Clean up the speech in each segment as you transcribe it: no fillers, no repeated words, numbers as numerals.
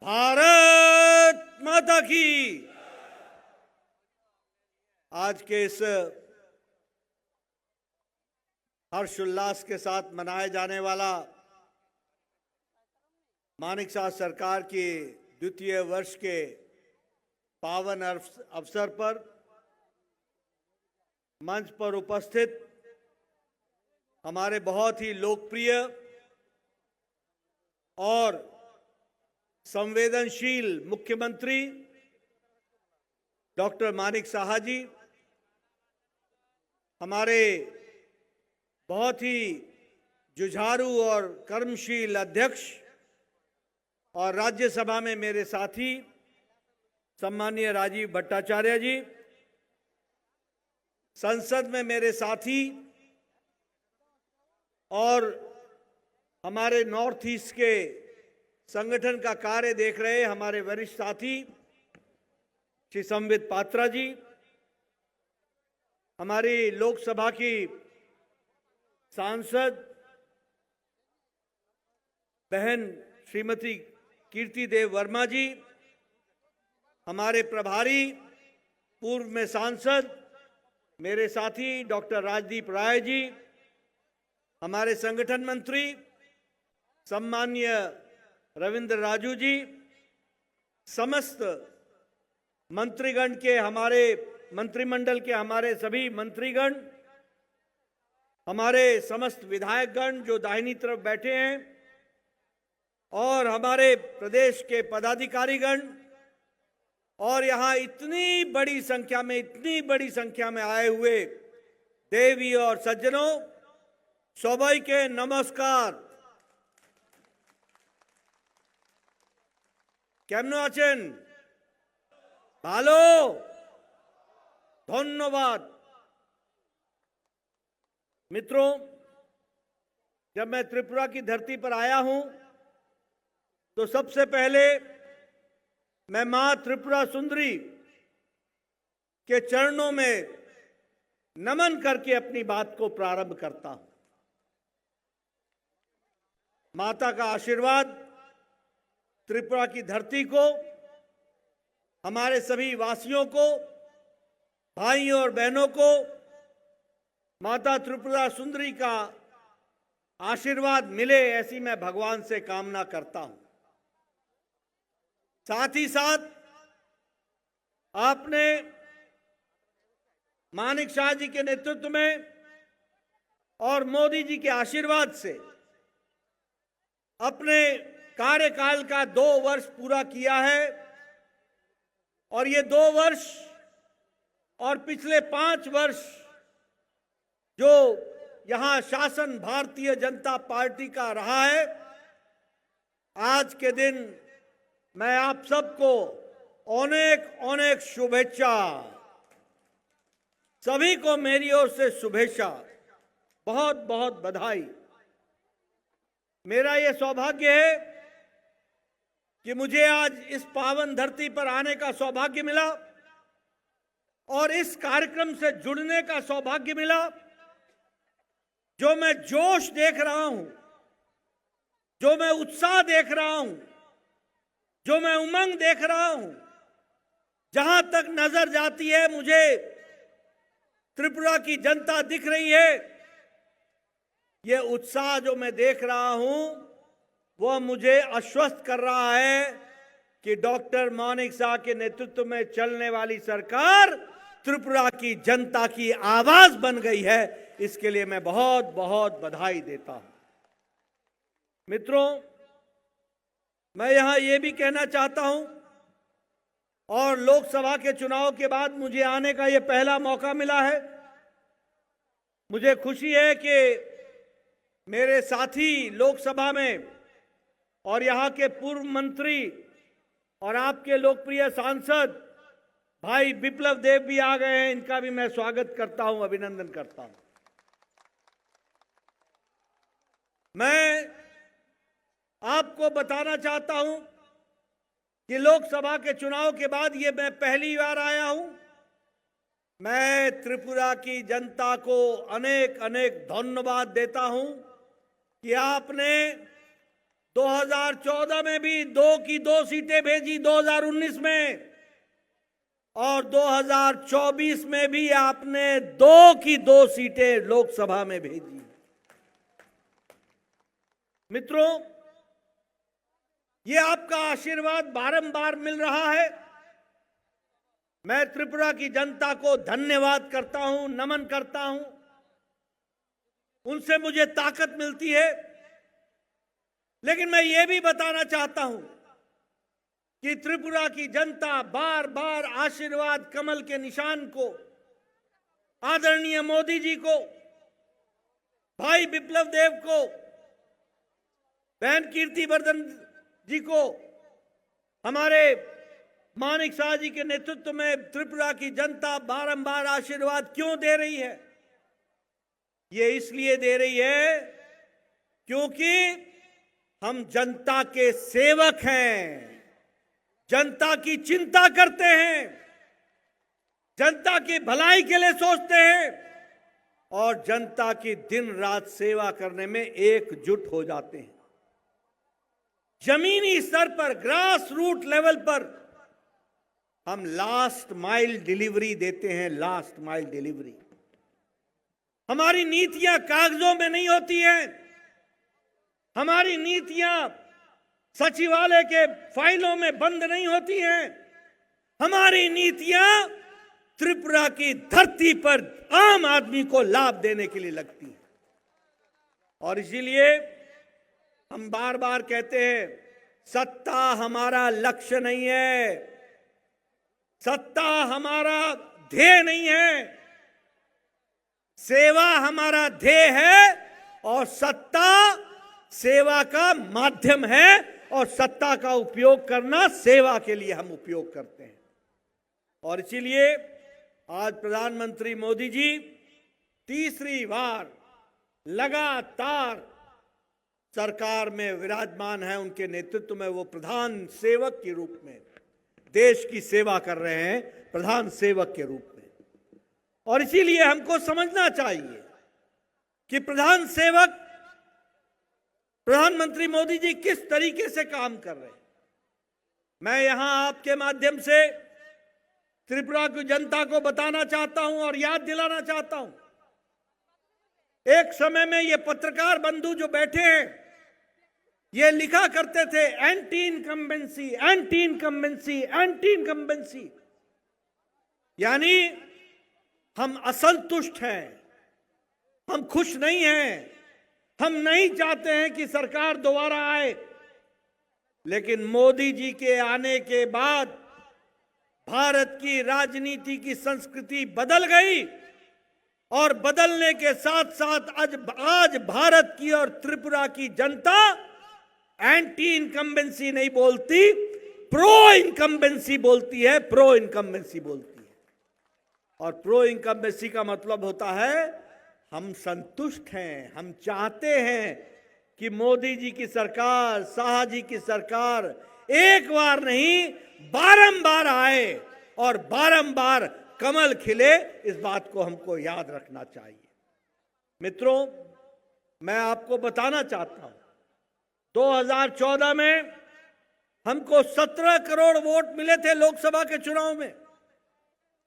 भारत माता की। आज के इस हर्षोल्लास के साथ मनाए जाने वाला मानिक शाह सरकार के द्वितीय वर्ष के पावन अवसर पर मंच पर उपस्थित हमारे बहुत ही लोकप्रिय और संवेदनशील मुख्यमंत्री डॉक्टर मानिक शाह जी, हमारे बहुत ही जुझारू और कर्मशील अध्यक्ष और राज्यसभा में मेरे साथी सम्माननीय राजीव भट्टाचार्य जी, संसद में मेरे साथी और हमारे नॉर्थ ईस्ट के संगठन का कार्य देख रहे हमारे वरिष्ठ साथी श्री संबित पात्रा जी, हमारी लोकसभा की सांसद बहन श्रीमती कीर्ति देव वर्मा जी, हमारे प्रभारी पूर्व में सांसद मेरे साथी डॉक्टर राजदीप राय जी, हमारे संगठन मंत्री सम्माननीय रविंद्र राजू जी, समस्त मंत्रीगण के हमारे मंत्रिमंडल के हमारे सभी मंत्रीगण, हमारे समस्त विधायकगण जो दाहिनी तरफ बैठे हैं और हमारे प्रदेश के पदाधिकारीगण और यहाँ इतनी बड़ी संख्या में आए हुए देवी और सज्जनों, सबाई के नमस्कार। কেমন আছেন? ভালো, धन्यवाद। मित्रों, जब मैं त्रिपुरा की धरती पर आया हूं तो सबसे पहले मैं मां त्रिपुरा सुंदरी के चरणों में नमन करके अपनी बात को प्रारंभ करता हूं। माता का आशीर्वाद त्रिपुरा की धरती को, हमारे सभी वासियों को, भाइयों और बहनों को माता त्रिपुरा सुंदरी का आशीर्वाद मिले, ऐसी मैं भगवान से कामना करता हूं। साथ ही साथ आपने मानिक शाह जी के नेतृत्व में और मोदी जी के आशीर्वाद से अपने कार्यकाल का 2 वर्ष पूरा किया है और ये 2 वर्ष और पिछले 5 वर्ष जो यहां शासन भारतीय जनता पार्टी का रहा है, आज के दिन मैं आप सबको अनेक अनेक शुभेच्छा, सभी को मेरी ओर से शुभेच्छा, बहुत बहुत बधाई। मेरा ये सौभाग्य है कि मुझे आज इस पावन धरती पर आने का सौभाग्य मिला और इस कार्यक्रम से जुड़ने का सौभाग्य मिला। जो मैं जोश देख रहा हूं, जो मैं उत्साह देख रहा हूं, जो मैं उमंग देख रहा हूं, जहां तक नजर जाती है मुझे त्रिपुरा की जनता दिख रही है। ये उत्साह जो मैं देख रहा हूं वह मुझे आश्वस्त कर रहा है कि डॉक्टर मानिक शाह के नेतृत्व में चलने वाली सरकार त्रिपुरा की जनता की आवाज बन गई है। इसके लिए मैं बहुत बहुत बधाई देता हूं। मित्रों, मैं यहां यह भी कहना चाहता हूं और लोकसभा के चुनाव के बाद मुझे आने का यह पहला मौका मिला है। मुझे खुशी है कि मेरे साथी लोकसभा में और यहां के पूर्व मंत्री और आपके लोकप्रिय सांसद भाई बिप्लब देव भी आ गए हैं। इनका भी मैं स्वागत करता हूं, अभिनंदन करता हूं। मैं आपको बताना चाहता हूं कि लोकसभा के चुनाव के बाद ये मैं पहली बार आया हूं। मैं त्रिपुरा की जनता को अनेक अनेक धन्यवाद देता हूं कि आपने 2014 में भी 2 की 2 सीटें भेजी 2019 में, और 2024 में भी आपने 2 की 2 सीटें लोकसभा में भेजी। मित्रों, ये आपका आशीर्वाद बारंबार मिल रहा है। मैं त्रिपुरा की जनता को धन्यवाद करता हूं, नमन करता हूं। उनसे मुझे ताकत मिलती है। लेकिन मैं ये भी बताना चाहता हूं कि त्रिपुरा की जनता बार बार आशीर्वाद कमल के निशान को, आदरणीय मोदी जी को, भाई बिप्लब देव को, बहन कीर्तिवर्धन जी को, हमारे मानिक शाह जी के नेतृत्व में त्रिपुरा की जनता बारंबार आशीर्वाद क्यों दे रही है? ये इसलिए दे रही है क्योंकि हम जनता के सेवक हैं, जनता की चिंता करते हैं, जनता की भलाई के लिए सोचते हैं और जनता की दिन रात सेवा करने में एकजुट हो जाते हैं। जमीनी स्तर पर, ग्रास रूट लेवल पर हम लास्ट माइल डिलीवरी देते हैं, लास्ट माइल डिलीवरी। हमारी नीतियां कागजों में नहीं होती हैं, हमारी नीतियां सचिवालय के फाइलों में बंद नहीं होती हैं। हमारी नीतियां त्रिपुरा की धरती पर आम आदमी को लाभ देने के लिए लगती हैं। और इसीलिए हम बार बार कहते हैं, सत्ता हमारा लक्ष्य नहीं है, सत्ता हमारा ध्येय नहीं है, सेवा हमारा ध्येय है और सत्ता सेवा का माध्यम है, और सत्ता का उपयोग करना सेवा के लिए हम उपयोग करते हैं। और इसीलिए आज प्रधानमंत्री मोदी जी तीसरी बार लगातार सरकार में विराजमान है। उनके नेतृत्व में वो प्रधान सेवक के रूप में देश की सेवा कर रहे हैं, प्रधान सेवक के रूप में। और इसीलिए हमको समझना चाहिए कि प्रधान सेवक प्रधानमंत्री मोदी जी किस तरीके से काम कर रहे हैं। मैं यहां आपके माध्यम से त्रिपुरा की जनता को बताना चाहता हूं और याद दिलाना चाहता हूं, एक समय में ये पत्रकार बंधु जो बैठे हैं, ये लिखा करते थे anti incumbency, anti incumbency, anti incumbency, यानी हम असंतुष्ट हैं, हम खुश नहीं हैं, हम नहीं चाहते हैं कि सरकार दोबारा आए। लेकिन मोदी जी के आने के बाद भारत की राजनीति की संस्कृति बदल गई, और बदलने के साथ साथ आज भारत की और त्रिपुरा की जनता एंटी इनकम्बेंसी नहीं बोलती, प्रो इनकम्बेंसी बोलती है, प्रो इनकम्बेंसी बोलती है। और प्रो इनकम्बेंसी का मतलब होता है हम संतुष्ट हैं, हम चाहते हैं कि मोदी जी की सरकार, शाह जी की सरकार एक बार नहीं बारंबार आए और बारंबार कमल खिले। इस बात को हमको याद रखना चाहिए। मित्रों, मैं आपको बताना चाहता हूं, 2014 में हमको 17 करोड़ वोट मिले थे लोकसभा के चुनाव में,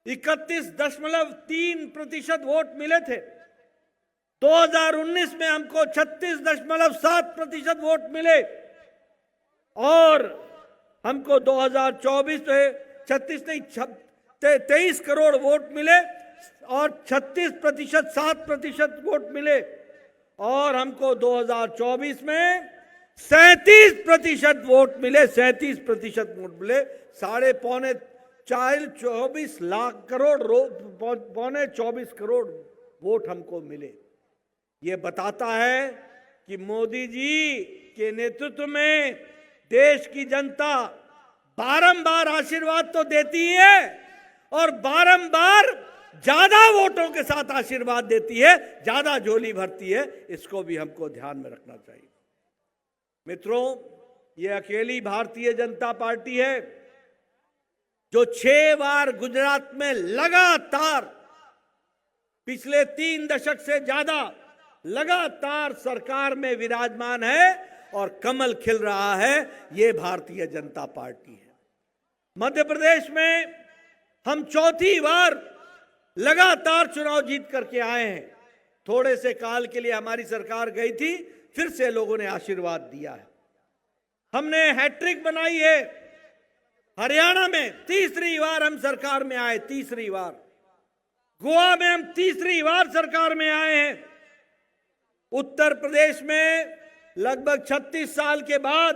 31.3% वोट मिले थे। 2019 में हमको 36.7% वोट मिले, और हमको 2024 में 23 करोड़ वोट मिले और 36%, 7% वोट मिले। और हमको 2024 में 37% वोट मिले, 37% वोट मिले। 24.5 लाख करोड़, 24 करोड़ वोट हमको मिले। ये बताता है कि मोदी जी के नेतृत्व में देश की जनता बारंबार आशीर्वाद तो देती है और बारंबार ज्यादा वोटों के साथ आशीर्वाद देती है, ज्यादा झोली भरती है। इसको भी हमको ध्यान में रखना चाहिए। मित्रों, ये अकेली भारतीय जनता पार्टी है जो 6 बार गुजरात में लगातार पिछले 3 दशक से ज्यादा लगातार सरकार में विराजमान है और कमल खिल रहा है, ये भारतीय जनता पार्टी है। मध्य प्रदेश में हम चौथी बार लगातार चुनाव जीत करके आए हैं। थोड़े से काल के लिए हमारी सरकार गई थी, फिर से लोगों ने आशीर्वाद दिया है। हमने हैट्रिक बनाई है। हरियाणा में तीसरी बार हम सरकार में आए, तीसरी बार। गोवा में हम तीसरी बार सरकार में आए हैं। उत्तर प्रदेश में लगभग 36 साल के बाद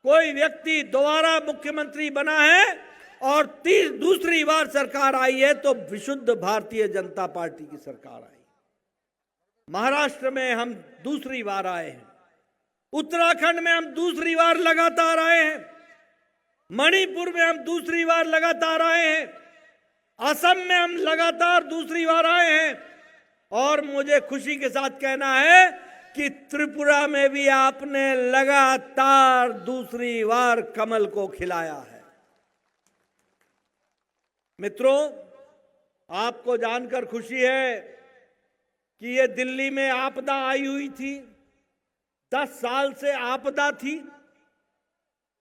कोई व्यक्ति दोबारा मुख्यमंत्री बना है और दूसरी बार सरकार आई है तो विशुद्ध भारतीय जनता पार्टी की सरकार आई। महाराष्ट्र में हम दूसरी बार आए हैं। उत्तराखंड में हम दूसरी बार लगातार आए हैं। मणिपुर में हम दूसरी बार लगातार आए हैं। असम में हम लगातार दूसरी बार आए हैं। और मुझे खुशी के साथ कहना है कि त्रिपुरा में भी आपने लगातार दूसरी बार कमल को खिलाया है। मित्रों, आपको जानकर खुशी है कि ये दिल्ली में आपदा आई हुई थी। 10 साल से आपदा थी।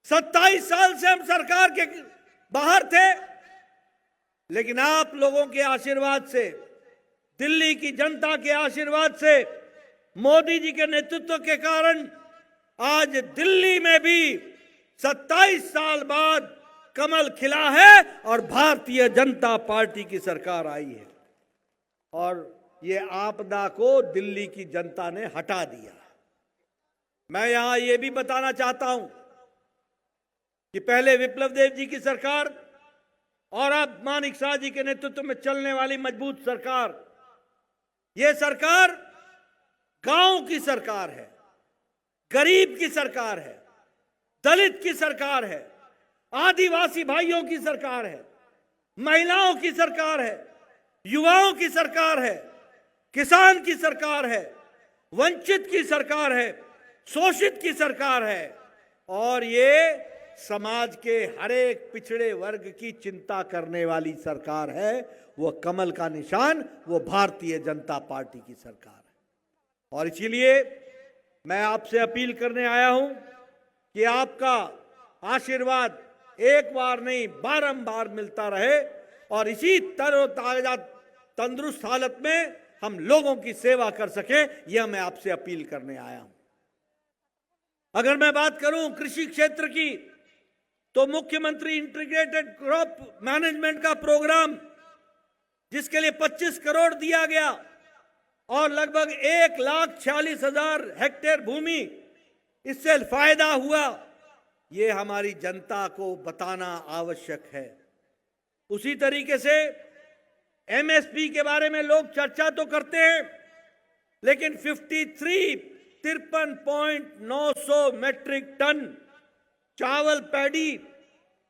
27 साल से हम सरकार के बाहर थे, लेकिन आप लोगों के आशीर्वाद से, दिल्ली की जनता के आशीर्वाद से, मोदी जी के नेतृत्व के कारण आज दिल्ली में भी 27 साल बाद कमल खिला है और भारतीय जनता पार्टी की सरकार आई है। और ये आपदा को दिल्ली की जनता ने हटा दिया। मैं यहां ये भी बताना चाहता हूं कि पहले विप्लव देव जी की सरकार और अब मानिक शाह जी के नेतृत्व में चलने वाली मजबूत सरकार, ये सरकार गांव की सरकार है, गरीब की सरकार है, दलित की सरकार है, आदिवासी भाइयों की सरकार है, महिलाओं की सरकार है, युवाओं की सरकार है, किसान की सरकार है, वंचित की सरकार है, शोषित की सरकार है। और ये समाज के हर एक पिछड़े वर्ग की चिंता करने वाली सरकार है। वो कमल का निशान, वो भारतीय जनता पार्टी की सरकार है। और इसीलिए मैं आपसे अपील करने आया हूं कि आपका आशीर्वाद एक बार नहीं, बारंबार मिलता रहे और इसी तरोताजा तंदुरुस्त हालत में हम लोगों की सेवा कर सके, यह मैं आपसे अपील करने आया हूं। अगर मैं बात करूं कृषि क्षेत्र की, तो मुख्यमंत्री इंटीग्रेटेड क्रॉप मैनेजमेंट का प्रोग्राम, जिसके लिए 25 करोड़ दिया गया और लगभग 1,46,000 हेक्टेयर भूमि इससे फायदा हुआ, ये हमारी जनता को बताना आवश्यक है। उसी तरीके से एमएसपी के बारे में लोग चर्चा तो करते हैं, लेकिन 53.900 मैट्रिक टन चावल पैडी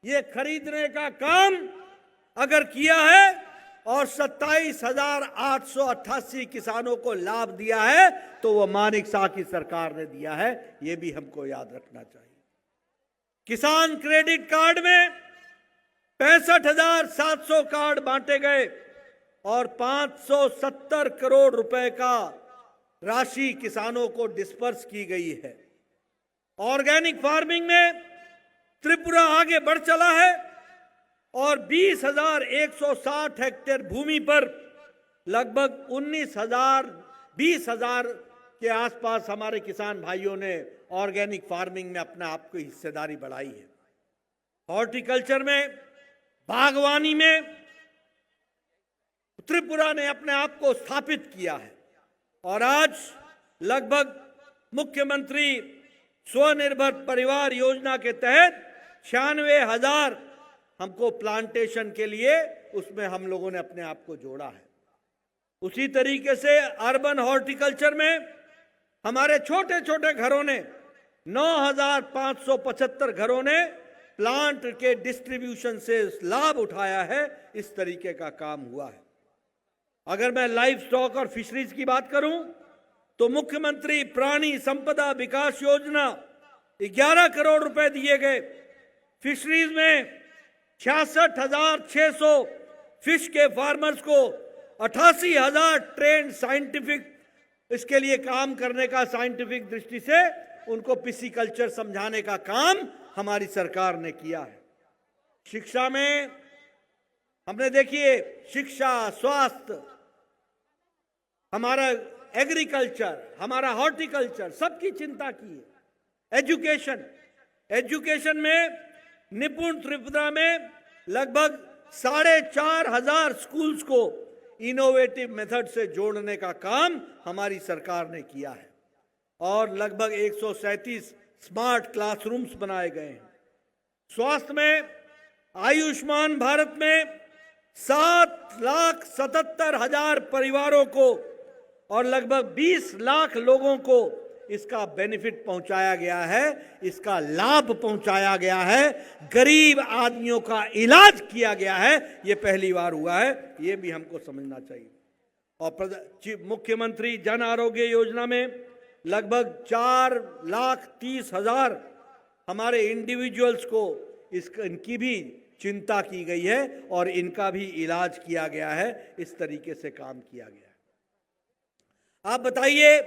ये खरीदने का काम अगर किया है और 27,888 किसानों को लाभ दिया है, तो वो मानिक शाह की सरकार ने दिया है। ये भी हमको याद रखना चाहिए। किसान क्रेडिट कार्ड में 65,700 कार्ड बांटे गए और 570 करोड़ रुपए का राशि किसानों को डिस्पर्स की गई है। ऑर्गेनिक फार्मिंग में त्रिपुरा आगे बढ़ चला है और 20,160 हेक्टेयर भूमि पर लगभग 20,000 के आसपास हमारे किसान भाइयों ने ऑर्गेनिक फार्मिंग में अपने आप की हिस्सेदारी बढ़ाई है। हॉर्टिकल्चर में, बागवानी में त्रिपुरा ने अपने आप को स्थापित किया है और आज लगभग मुख्यमंत्री स्वनिर्भर परिवार योजना के तहत 96,000 हमको प्लांटेशन के लिए उसमें हम लोगों ने अपने आप को जोड़ा है। उसी तरीके से अर्बन हॉर्टिकल्चर में हमारे छोटे छोटे घरों ने 9,575 घरों ने प्लांट के डिस्ट्रीब्यूशन से लाभ उठाया है। इस तरीके का काम हुआ है। अगर मैं लाइव स्टॉक और फिशरीज की बात करूं तो मुख्यमंत्री प्राणी संपदा विकास योजना 11 करोड़ रुपए दिए गए। फिशरीज में 66,600 फिश के फार्मर्स को 88,000 ट्रेंड साइंटिफिक इसके लिए काम करने का साइंटिफिक दृष्टि से उनको पिसिकल्चर समझाने का काम हमारी सरकार ने किया है। शिक्षा में हमने देखिए शिक्षा, स्वास्थ्य, हमारा एग्रीकल्चर, हमारा हॉर्टिकल्चर, सबकी चिंता की है। एजुकेशन में निपुण त्रिपुरा में लगभग 4,500 स्कूल्स को इनोवेटिव मेथड से जोड़ने का काम हमारी सरकार ने किया है और लगभग 137 स्मार्ट क्लासरूम्स बनाए गए हैं। स्वास्थ्य में आयुष्मान भारत में 7,77,000 परिवारों को और लगभग 20 लाख लोगों को इसका बेनिफिट पहुंचाया गया है, इसका लाभ पहुंचाया गया है, गरीब आदमियों का इलाज किया गया है। ये पहली बार हुआ है, ये भी हमको समझना चाहिए। और मुख्यमंत्री जन आरोग्य योजना में लगभग 4,30,000 हमारे इंडिविजुअल्स को इनकी भी चिंता की गई है और इनका भी इलाज किया गया है। इस तरीके से काम किया गया है। आप बताइए,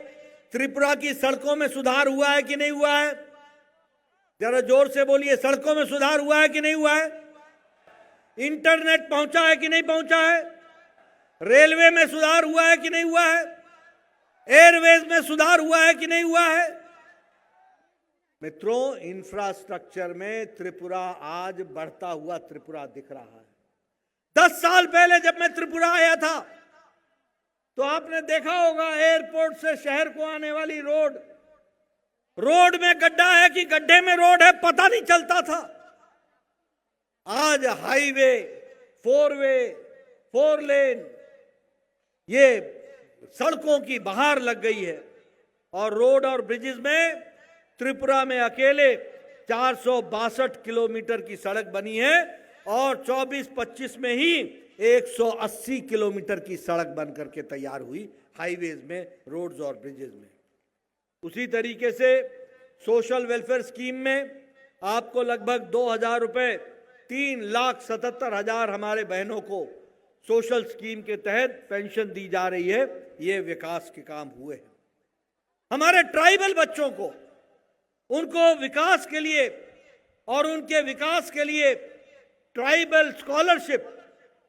त्रिपुरा की सड़कों में सुधार हुआ है कि नहीं हुआ है? जरा जोर से बोलिए, सड़कों में सुधार हुआ है कि नहीं हुआ है? इंटरनेट पहुंचा है कि नहीं पहुंचा है? रेलवे में सुधार हुआ है कि नहीं हुआ है? एयरवेज में सुधार हुआ है कि नहीं हुआ है? मित्रों, इंफ्रास्ट्रक्चर में त्रिपुरा आज बढ़ता हुआ त्रिपुरा दिख रहा है। 10 साल पहले जब मैं त्रिपुरा आया था तो आपने देखा होगा एयरपोर्ट से शहर को आने वाली रोड में गड्ढा है कि गड्ढे में रोड है, पता नहीं चलता था। आज हाईवे, 4 लेन, ये सड़कों की बहार लग गई है और रोड और ब्रिजेस में त्रिपुरा में अकेले 462 किलोमीटर की सड़क बनी है और 24-25 में ही 180 किलोमीटर की सड़क बन करके तैयार हुई हाईवेज में, रोड्स और ब्रिजेस में। उसी तरीके से सोशल वेलफेयर स्कीम में आपको लगभग 2,000 रुपए, 3,77,000 हमारे बहनों को सोशल स्कीम के तहत पेंशन दी जा रही है। ये विकास के काम हुए हैं। हमारे ट्राइबल बच्चों को, उनको विकास के लिए और उनके विकास के लिए ट्राइबल स्कॉलरशिप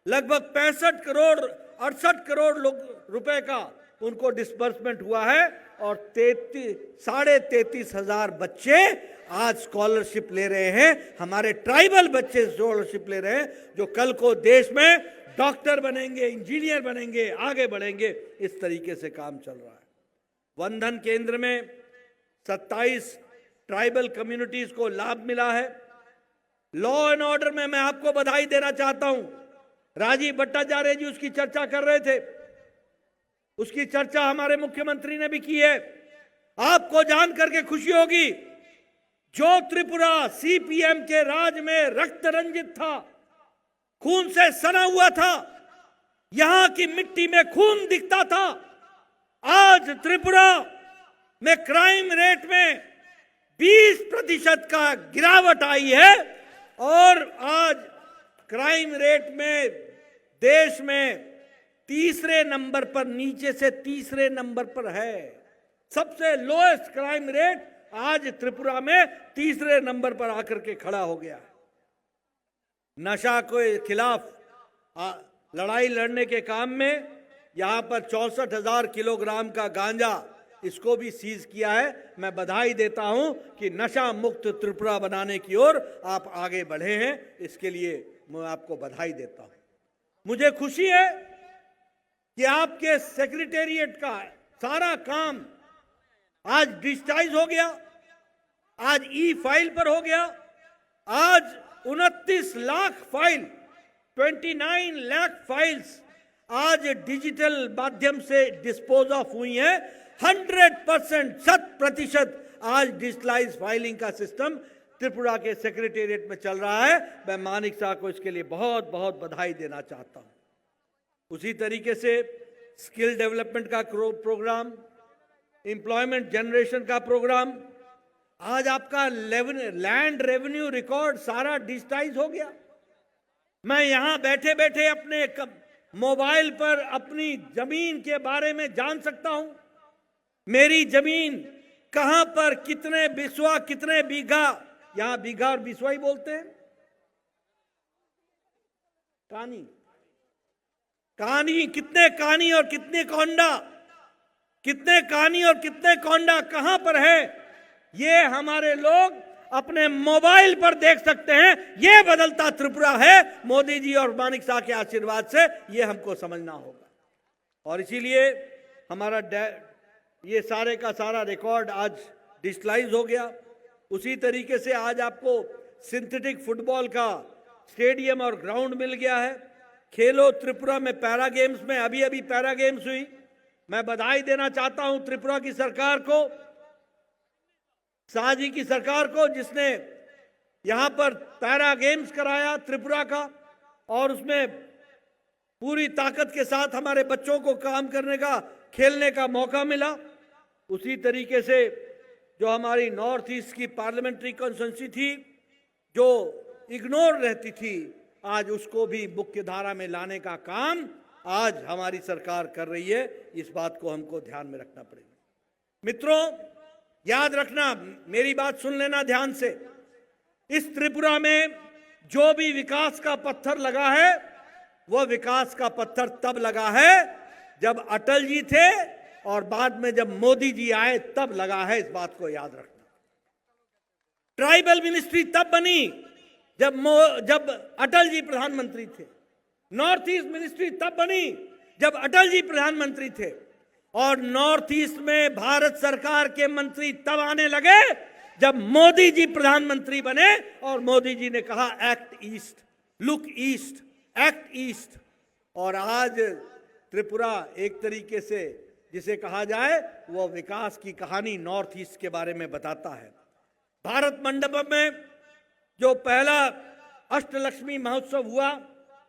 लगभग 68 करोड़ रुपए का उनको डिस्बर्समेंट हुआ है और 33,500 बच्चे आज स्कॉलरशिप ले रहे हैं। हमारे ट्राइबल बच्चे स्कॉलरशिप ले रहे हैं जो कल को देश में डॉक्टर बनेंगे, इंजीनियर बनेंगे, आगे बढ़ेंगे। इस तरीके से काम चल रहा है। वंदन केंद्र में 27 ट्राइबल कम्युनिटीज को लाभ मिला है। लॉ एंड ऑर्डर में मैं आपको बधाई देना चाहता हूं। राजीव भट्टाचार्य जी उसकी चर्चा कर रहे थे, उसकी चर्चा हमारे मुख्यमंत्री ने भी की है। आपको जान करके खुशी होगी, जो त्रिपुरा सीपीएम के राज में रक्त रंजित था, खून से सना हुआ था, यहां की मिट्टी में खून दिखता था, आज त्रिपुरा में क्राइम रेट में 20% का गिरावट आई है और आज क्राइम रेट में देश में तीसरे नंबर पर, नीचे से तीसरे नंबर पर है। सबसे लोएस्ट क्राइम रेट आज त्रिपुरा में तीसरे नंबर पर आकर के खड़ा हो गया है। नशा के खिलाफ लड़ाई लड़ने के काम में यहां पर 64,000 किलोग्राम का गांजा, इसको भी सीज किया है। मैं बधाई देता हूं कि नशा मुक्त त्रिपुरा बनाने की ओर आप आगे बढ़े हैं, इसके लिए मैं आपको बधाई देता हूं। मुझे खुशी है कि आपके सेक्रेटेरिएट का सारा काम आज डिजिटाइज हो गया, आज ई फाइल पर हो गया। आज 29 लाख फाइल, 29 लाख फाइल्स आज डिजिटल माध्यम से डिस्पोज ऑफ हुई हैं। 100%, 100% आज डिजिटलाइज फाइलिंग का सिस्टम त्रिपुरा के सेक्रेटेरिएट में चल रहा है। मैं मानिक साहब को इसके लिए बहुत बहुत बधाई देना चाहता हूं। उसी तरीके से स्किल डेवलपमेंट का प्रोग्राम, एम्प्लॉयमेंट जनरेशन का प्रोग्राम, आज आपका लैंड रेवेन्यू रिकॉर्ड सारा डिजिटाइज हो गया। मैं यहां बैठे बैठे अपने मोबाइल पर अपनी जमीन के बारे में जान सकता हूं। मेरी जमीन कहां पर कितने बिस्वा, कितने बीघा, यहां बीघा और बिस्वा ही बोलते हैं, कानी, कितने कानी और कितने कोंडा, कितने कानी और कितने कोंडा कहां पर है, ये हमारे लोग अपने मोबाइल पर देख सकते हैं। ये बदलता त्रिपुरा है मोदी जी और मानिक शाह के आशीर्वाद से, ये हमको समझना होगा। और इसीलिए हमारा ये सारे का सारा रिकॉर्ड आज डिजिटलाइज हो गया। उसी तरीके से आज आपको सिंथेटिक फुटबॉल का स्टेडियम और ग्राउंड मिल गया है। खेलो त्रिपुरा में पैरा गेम्स में अभी अभी पैरा गेम्स हुई। मैं बधाई देना चाहता हूं त्रिपुरा की सरकार को, शाह जी की सरकार को, जिसने यहां पर पैरा गेम्स कराया त्रिपुरा का, और उसमें पूरी ताकत के साथ हमारे बच्चों को काम करने का, खेलने का मौका मिला। उसी तरीके से जो हमारी नॉर्थ ईस्ट की पार्लियामेंट्री कॉन्स्टिट्यूंसी थी, जो इग्नोर रहती थी, आज उसको भी मुख्य धारा में लाने का काम आज हमारी सरकार कर रही है। इस बात को हमको ध्यान में रखना पड़ेगा। मित्रों, याद रखना, मेरी बात सुन लेना ध्यान से। इस त्रिपुरा में जो भी विकास का पत्थर लगा है, वह विकास का पत्थर तब लगा है जब अटल जी थे और बाद में जब मोदी जी आए तब लगा है। इस बात को याद रखना। ट्राइबल मिनिस्ट्री तब बनी जब अटल जी प्रधानमंत्री थे। नॉर्थ ईस्ट मिनिस्ट्री तब बनी जब अटल जी प्रधानमंत्री थे। और नॉर्थ ईस्ट में भारत सरकार के मंत्री तब आने लगे जब मोदी जी प्रधानमंत्री बने और मोदी जी ने कहा act east, look east, act east. और आज त्रिपुरा एक तरीके से जिसे कहा जाए वो विकास की कहानी नॉर्थ ईस्ट के बारे में बताता है। भारत मंडपम में जो पहला अष्टलक्ष्मी महोत्सव हुआ,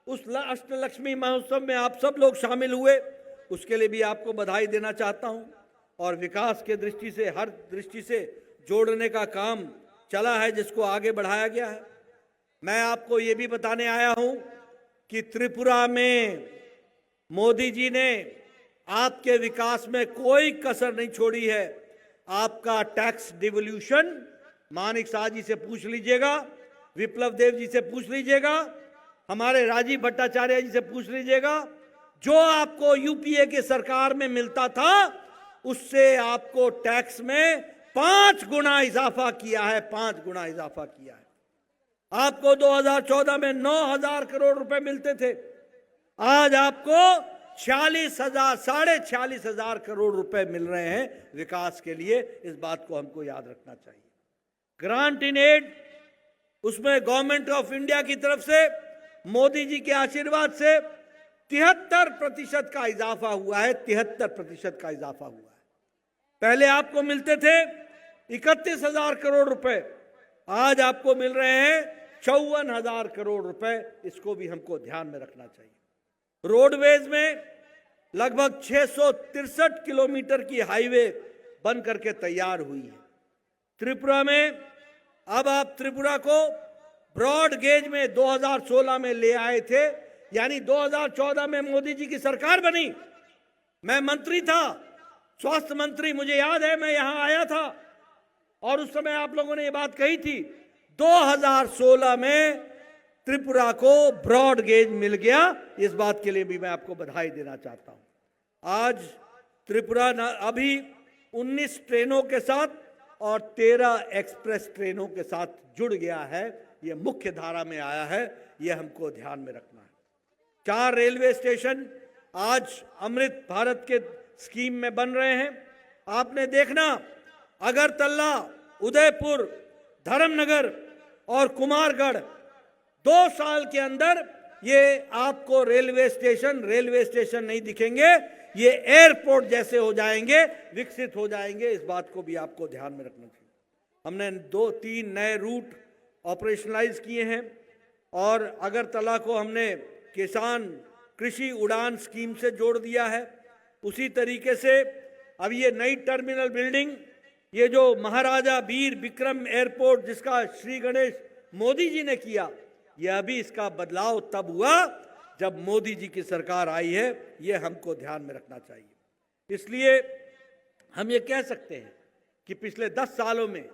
उस अष्टलक्ष्मी महोत्सव में आप सब लोग शामिल हुए, उसके लिए भी आपको बधाई देना चाहता हूं। और विकास के दृष्टि से, हर दृष्टि से जोड़ने का काम चला है, जिसको आगे बढ़ाया गया है। मैं आपको ये भी बताने आया हूं कि त्रिपुरा में मोदी जी ने आपके विकास में कोई कसर नहीं छोड़ी है। आपका टैक्स डिवोल्यूशन मानिक शाह जी से पूछ लीजिएगा, विप्लव देव जी से पूछ लीजिएगा, हमारे राजीव भट्टाचार्य जी से पूछ लीजिएगा। जो आपको यूपीए के सरकार में मिलता था उससे आपको टैक्स में 5 गुना इजाफा किया है, 5 गुना इजाफा किया है। आपको 2014 में 9,000 करोड़ रुपए मिलते थे, आज आपको 46,000, 46,500 करोड़ रुपए मिल रहे हैं विकास के लिए। इस बात को हमको याद रखना चाहिए। ग्रांट इन एड, उसमें गवर्नमेंट ऑफ इंडिया की तरफ से मोदी जी के आशीर्वाद से 73% का इजाफा हुआ है, 73% का इजाफा हुआ है। पहले आपको मिलते थे 31,000 करोड़ रुपए, आज आपको मिल रहे हैं 54,000 करोड़ रुपए। इसको भी हमको ध्यान में रखना चाहिए। रोडवेज में लगभग 663 किलोमीटर की हाईवे बन करके तैयार हुई है। त्रिपुरा में अब आप त्रिपुरा को ब्रॉड गेज में 2016 में ले आए थे, यानी 2014 में मोदी जी की सरकार बनी। मैं मंत्री था, स्वास्थ्य मंत्री, मुझे याद है मैं यहां आया था और उस समय आप लोगों ने ये बात कही थी। 2016 में त्रिपुरा को ब्रॉड गेज मिल गया। इस बात के लिए भी मैं आपको बधाई देना चाहता हूं। आज त्रिपुरा अभी 19 ट्रेनों के साथ और 13 एक्सप्रेस ट्रेनों के साथ जुड़ गया है। ये मुख्य धारा में आया है, ये हमको ध्यान में रखना है। 4 रेलवे स्टेशन आज अमृत भारत के स्कीम में बन रहे हैं। आपने देखना, अगरतला, उदयपुर, धर्मनगर और कुमारगढ़ 2 साल के अंदर ये आपको रेलवे स्टेशन नहीं दिखेंगे, ये एयरपोर्ट जैसे हो जाएंगे, विकसित हो जाएंगे। इस बात को भी आपको ध्यान में रखना चाहिए। हमने 2-3 नए रूट ऑपरेशनलाइज किए हैं और अगरतला को हमने किसान कृषि उड़ान स्कीम से जोड़ दिया है। उसी तरीके से अब ये नई टर्मिनल बिल्डिंग, ये जो महाराजा वीर विक्रम एयरपोर्ट जिसका श्री गणेश मोदी जी ने किया, यह अभी इसका बदलाव तब हुआ जब मोदी जी की सरकार आई है। ये हमको ध्यान में रखना चाहिए। इसलिए हम ये कह सकते हैं कि पिछले 10 सालों में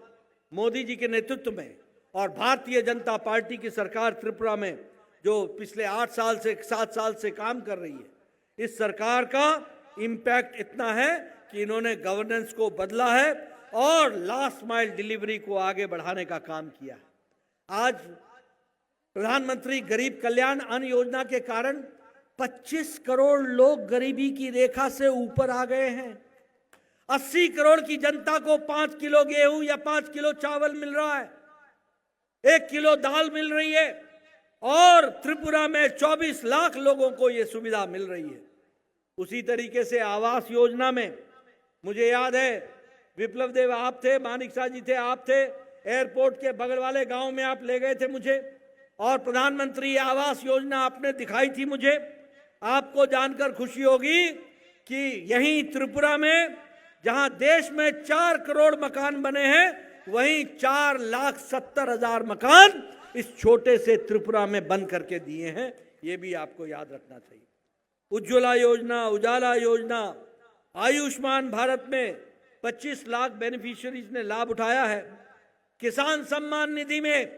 मोदी जी के नेतृत्व में और भारतीय जनता पार्टी की सरकार त्रिपुरा में जो पिछले 8 साल से 7 साल से काम कर रही है, इस सरकार का इम्पैक्ट इतना है कि इन्होंने गवर्नेंस को बदला है और लास्ट माइल डिलीवरी को आगे बढ़ाने का काम किया है। आज प्रधानमंत्री गरीब कल्याण अन्न योजना के कारण 25 करोड़ लोग गरीबी की रेखा से ऊपर आ गए हैं। 80 करोड़ की जनता को 5 किलो गेहूं या 5 किलो चावल मिल रहा है, 1 किलो दाल मिल रही है और त्रिपुरा में 24 लाख लोगों को यह सुविधा मिल रही है। उसी तरीके से आवास योजना में मुझे याद है विप्लव देव आप थे, मानिक शाह जी थे, आप थे, एयरपोर्ट के बगल वाले गांव में आप ले गए थे मुझे और प्रधानमंत्री आवास योजना आपने दिखाई थी मुझे। आपको जानकर खुशी होगी कि यहीं त्रिपुरा में जहां देश में 4 करोड़ मकान बने हैं, वहीं 4,70,000 मकान इस छोटे से त्रिपुरा में बंद करके दिए हैं। ये भी आपको याद रखना चाहिए। उज्ज्वला योजना, उजाला योजना, आयुष्मान भारत में 25 लाख बेनिफिशियरीज ने लाभ उठाया है। किसान सम्मान निधि में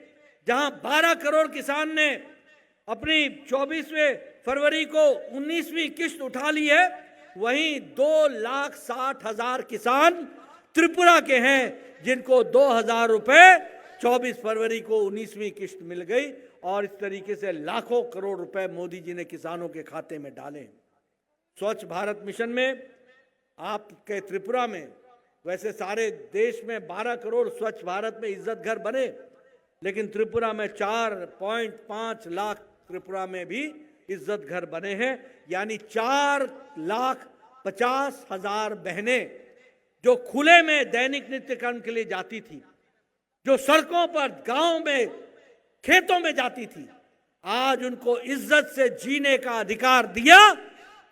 जहां 12 करोड़ किसान ने अपनी 24वें फरवरी को 19वीं किस्त उठा ली है, वहीं 2,60,000 किसान त्रिपुरा के हैं जिनको 2,000 रुपए 24 फरवरी को 19वीं किस्त मिल गई और इस तरीके से लाखों करोड़ रुपए मोदी जी ने किसानों के खाते में डाले। स्वच्छ भारत मिशन में आपके त्रिपुरा में, वैसे सारे देश में 12 करोड़ स्वच्छ भारत में इज्जत घर बने, लेकिन त्रिपुरा में 4.5 लाख त्रिपुरा में भी इज्जत घर बने हैं। यानी 4,50,000 बहनें जो खुले में दैनिक नित्य कर्म के लिए जाती थी, जो सड़कों पर, गांव में, खेतों में जाती थी, आज उनको इज्जत से जीने का अधिकार दिया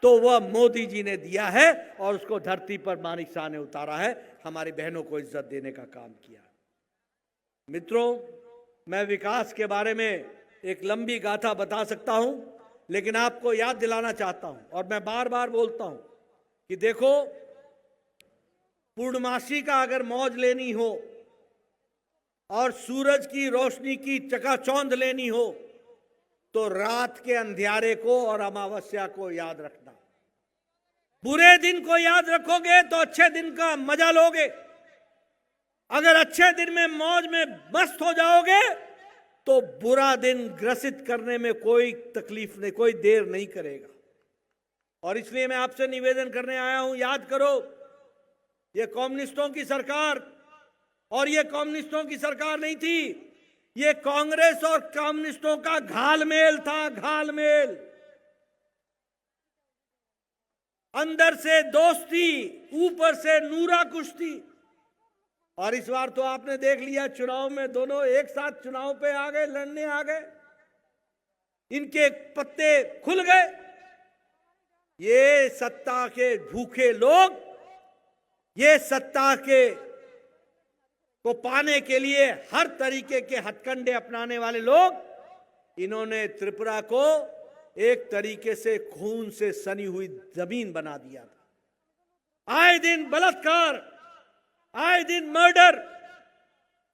तो वह मोदी जी ने दिया है और उसको धरती पर मानिक शाह ने उतारा है। हमारी बहनों को इज्जत देने का काम किया। मित्रों, मैं विकास के बारे में एक लंबी गाथा बता सकता हूं, लेकिन आपको याद दिलाना चाहता हूं और मैं बार बार बोलता हूं कि देखो, पूर्णमासी का अगर मौज लेनी हो और सूरज की रोशनी की चकाचौंध लेनी हो तो रात के अंधियारे को और अमावस्या को याद रखना। बुरे दिन को याद रखोगे तो अच्छे दिन का मजा लोगे। अगर अच्छे दिन में मौज में मस्त हो जाओगे तो बुरा दिन ग्रसित करने में कोई तकलीफ नहीं, कोई देर नहीं करेगा। और इसलिए मैं आपसे निवेदन करने आया हूं, याद करो, ये कम्युनिस्टों की सरकार, और ये कम्युनिस्टों की सरकार नहीं थी, ये कांग्रेस और कम्युनिस्टों का घालमेल था, घालमेल। अंदर से दोस्ती, ऊपर से नूरा कुश्ती। और इस बार तो आपने देख लिया, चुनाव में दोनों एक साथ चुनाव पे आ गए, लड़ने आ गए, इनके पत्ते खुल गए। ये सत्ता के भूखे लोग, ये सत्ता के को पाने के लिए हर तरीके के हथकंडे अपनाने वाले लोग, इन्होंने त्रिपुरा को एक तरीके से खून से सनी हुई जमीन बना दिया था। आए दिन बलात्कार, आए दिन मर्डर,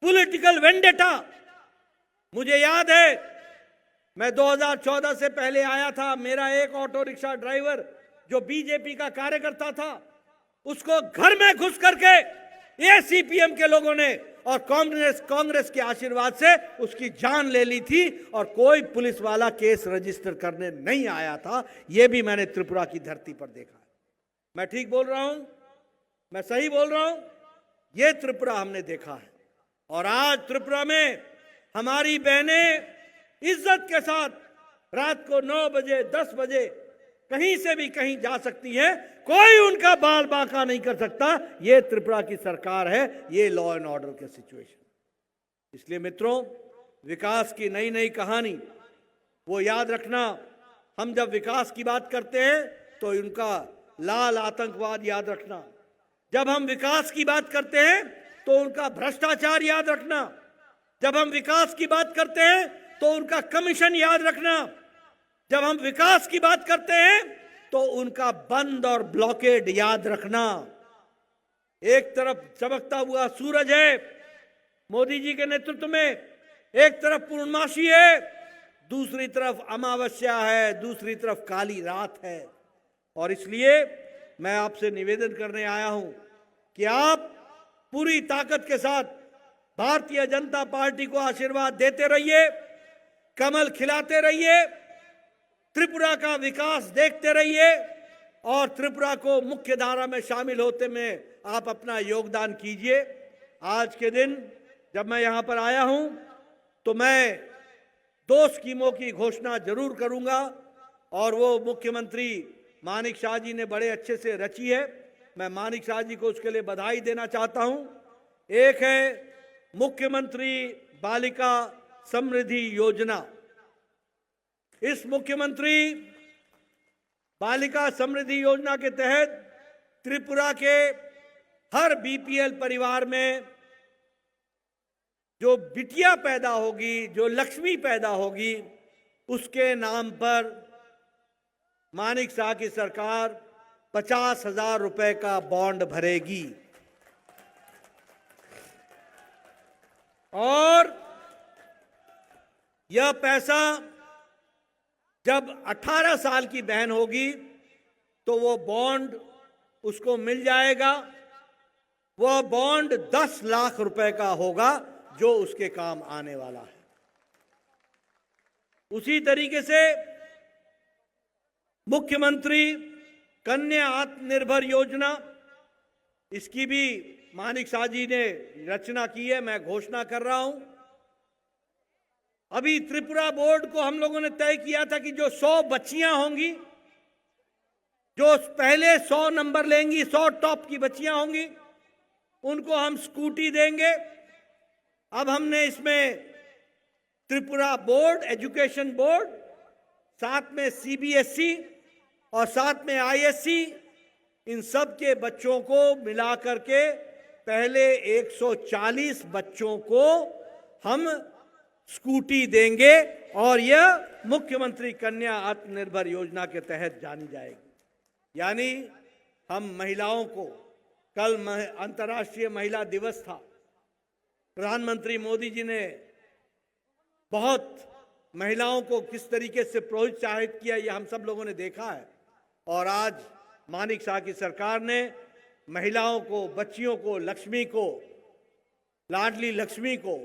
पॉलिटिकल वेंडेटा। मुझे याद है, मैं 2014 से पहले आया था, मेरा एक ऑटो रिक्शा ड्राइवर जो बीजेपी का कार्यकर्ता था, उसको घर में घुस करके ये सीपीएम के लोगों ने और कांग्रेस के आशीर्वाद से उसकी जान ले ली थी और कोई पुलिस वाला केस रजिस्टर करने नहीं आया था। यह भी मैंने त्रिपुरा की धरती पर देखा। मैं ठीक बोल रहा हूं? मैं सही बोल रहा हूं? यह त्रिपुरा हमने देखा है। और आज त्रिपुरा में हमारी बहनें इज्जत के साथ रात को 9 बजे 10 बजे कहीं से भी कहीं जा सकती हैं, कोई उनका बाल बांका नहीं कर सकता। ये त्रिपुरा की सरकार है, ये लॉ एंड ऑर्डर के सिचुएशन। इसलिए मित्रों, विकास की नई नई कहानी वो याद रखना। हम जब विकास की बात करते हैं तो उनका लाल आतंकवाद याद रखना, जब हम विकास की बात करते हैं तो उनका भ्रष्टाचार याद रखना, जब हम विकास की बात करते हैं तो उनका कमीशन याद रखना, जब हम विकास की बात करते हैं तो उनका बंद और ब्लॉकेड याद रखना। एक तरफ चमकता हुआ सूरज है मोदी जी के नेतृत्व में, एक तरफ पूर्णमासी है, दूसरी तरफ अमावस्या है, दूसरी तरफ काली रात है। और इसलिए मैं आपसे निवेदन करने आया हूं कि आप पूरी ताकत के साथ भारतीय जनता पार्टी को आशीर्वाद देते रहिए, कमल खिलाते रहिए, त्रिपुरा का विकास देखते रहिए और त्रिपुरा को मुख्य धारा में शामिल होते में आप अपना योगदान कीजिए। आज के दिन जब मैं यहां पर आया हूं तो मैं 2 स्कीमों की घोषणा जरूर करूंगा और वो मुख्यमंत्री मानिक शाह जी ने बड़े अच्छे से रची है। मैं मानिक शाह जी को उसके लिए बधाई देना चाहता हूं। एक है मुख्यमंत्री बालिका समृद्धि योजना। इस मुख्यमंत्री बालिका समृद्धि योजना के तहत त्रिपुरा के हर बीपीएल परिवार में जो बिटिया पैदा होगी, जो लक्ष्मी पैदा होगी, उसके नाम पर मानिक शाह की सरकार 50,000 रुपए का बॉन्ड भरेगी और यह पैसा जब 18 साल की बहन होगी तो वो बॉन्ड उसको मिल जाएगा। वह बॉन्ड 10 लाख रुपए का होगा जो उसके काम आने वाला है। उसी तरीके से मुख्यमंत्री कन्या आत्मनिर्भर योजना, इसकी भी मानिक शाह जी ने रचना की है, मैं घोषणा कर रहा हूं। अभी त्रिपुरा बोर्ड को हम लोगों ने तय किया था कि जो 100 बच्चियां होंगी, जो पहले 100 नंबर लेंगी, 100 टॉप की बच्चियां होंगी, उनको हम स्कूटी देंगे। अब हमने इसमें त्रिपुरा बोर्ड, एजुकेशन बोर्ड, साथ में सीबीएसई और साथ में आईएससी, इन सब के बच्चों को मिला करके पहले 140 बच्चों को हम स्कूटी देंगे और यह मुख्यमंत्री कन्या आत्मनिर्भर योजना के तहत जानी जाएगी। यानी हम महिलाओं को, कल अंतर्राष्ट्रीय महिला दिवस था, प्रधानमंत्री मोदी जी ने बहुत महिलाओं को किस तरीके से प्रोत्साहित किया, ये हम सब लोगों ने देखा है। और आज मानिक शाह की सरकार ने महिलाओं को, बच्चियों को, लक्ष्मी को, लाडली लक्ष्मी को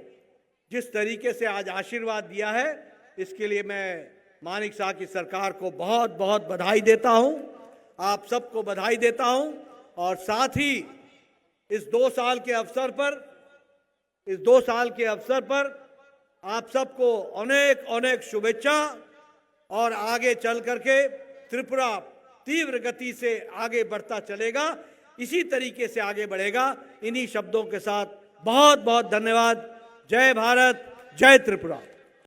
जिस तरीके से आज आशीर्वाद दिया है, इसके लिए मैं मानिक शाह की सरकार को बहुत बहुत बधाई देता हूं। आप सबको बधाई देता हूं और साथ ही इस 2 साल के अवसर पर आप सबको अनेक अनेक शुभेच्छा। और आगे चल करके त्रिपुरा तीव्र गति से आगे बढ़ता चलेगा, इसी तरीके से आगे बढ़ेगा। इन्हीं शब्दों के साथ बहुत बहुत धन्यवाद। जय भारत, जय त्रिपुरा।